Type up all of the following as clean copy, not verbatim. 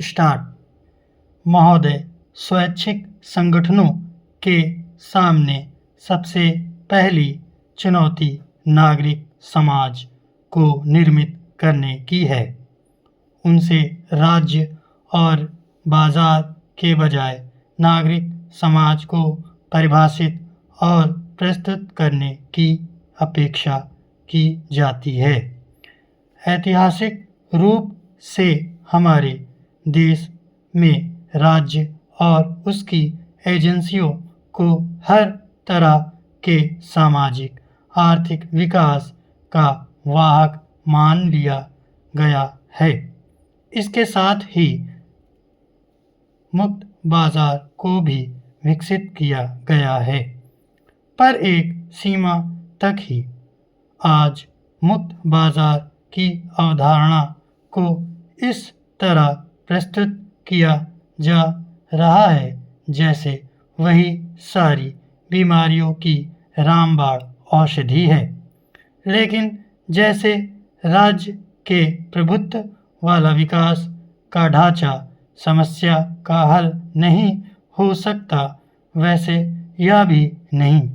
Start. महोदय, स्वैच्छिक संगठनों के सामने सबसे पहली चुनौती नागरिक समाज को निर्मित करने की है। उनसे राज्य और बाजार के बजाय नागरिक समाज को परिभाषित और प्रस्तुत करने की अपेक्षा की जाती है। ऐतिहासिक रूप से हमारे देश में राज्य और उसकी एजेंसियों को हर तरह के सामाजिक आर्थिक विकास का वाहक मान लिया गया है। इसके साथ ही मुक्त बाजार को भी विकसित किया गया है, पर एक सीमा तक ही। आज मुक्त बाजार की अवधारणा को इस तरह प्रस्तुत किया जा रहा है जैसे वही सारी बीमारियों की रामबाण औषधि है। लेकिन जैसे राज्य के प्रभुत्व वाला विकास का ढांचा समस्या का हल नहीं हो सकता, वैसे यह भी नहीं।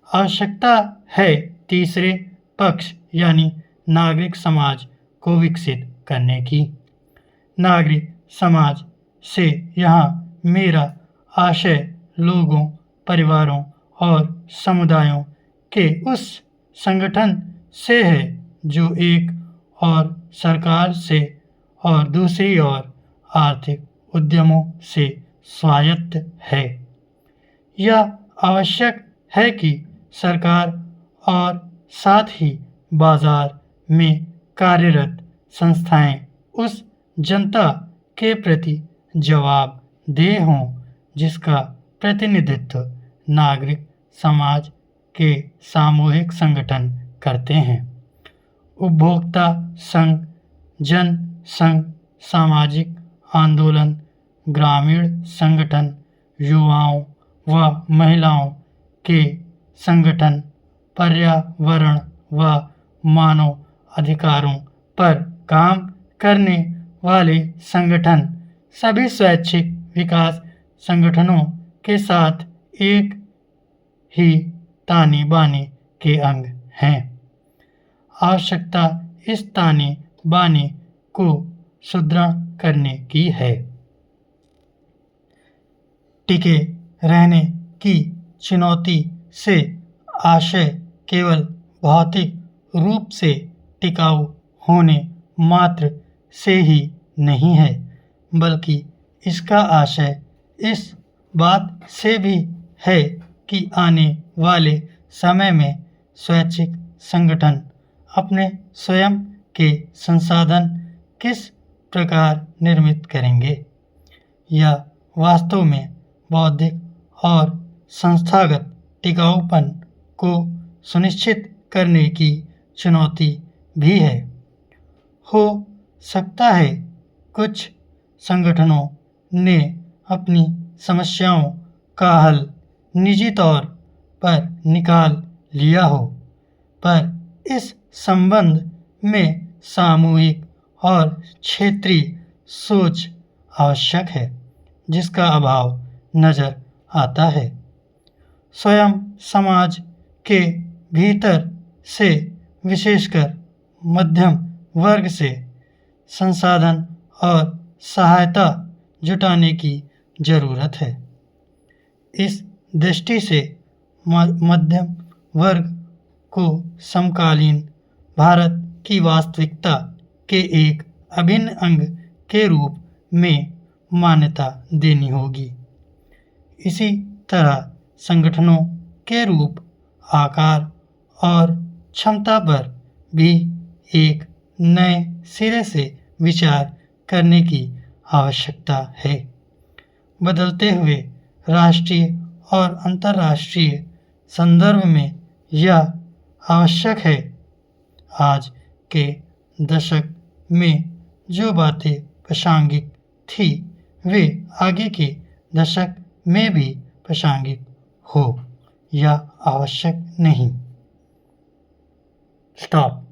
आवश्यकता है तीसरे पक्ष यानी नागरिक समाज को विकसित करने की। नागरिक समाज से यहाँ मेरा आशय लोगों, परिवारों और समुदायों के उस संगठन से है जो एक और सरकार से और दूसरी ओर आर्थिक उद्यमों से स्वायत्त है। यह आवश्यक है कि सरकार और साथ ही बाजार में कार्यरत संस्थाएं उस जनता के प्रति जवाबदेह हों जिसका प्रतिनिधित्व नागरिक समाज के सामूहिक संगठन करते हैं। उपभोक्ता संघ, जन संघ, सामाजिक आंदोलन, ग्रामीण संगठन, युवाओं व महिलाओं के संगठन, पर्यावरण व मानव अधिकारों पर काम करने वाले संगठन सभी स्वैच्छिक विकास संगठनों के साथ एक ही ताने बाने के अंग हैं। आवश्यकता इस ताने बाने को सुदृढ़ करने की है। टिके रहने की चुनौती से आशय केवल भौतिक रूप से टिकाऊ होने मात्र से ही नहीं है, बल्कि इसका आशय इस बात से भी है कि आने वाले समय में स्वैच्छिक संगठन अपने स्वयं के संसाधन किस प्रकार निर्मित करेंगे। यह वास्तव में बौद्धिक और संस्थागत टिकाऊपन को सुनिश्चित करने की चुनौती भी है। हो सकता है कुछ संगठनों ने अपनी समस्याओं का हल निजी तौर पर निकाल लिया हो, पर इस संबंध में सामूहिक और क्षेत्रीय सोच आवश्यक है, जिसका अभाव नजर आता है। स्वयं समाज के भीतर से, विशेषकर मध्यम वर्ग से संसाधन और सहायता जुटाने की जरूरत है। इस दृष्टि से मध्यम वर्ग को समकालीन भारत की वास्तविकता के एक अभिन्न अंग के रूप में मान्यता देनी होगी। इसी तरह संगठनों के रूप, आकार और क्षमता पर भी एक नए सिरे से विचार करने की आवश्यकता है। बदलते हुए राष्ट्रीय और अंतर्राष्ट्रीय संदर्भ में यह आवश्यक है। आज के दशक में जो बातें प्रासंगिक थी, वे आगे के दशक में भी प्रासंगिक हो, यह आवश्यक नहीं। स्टॉप।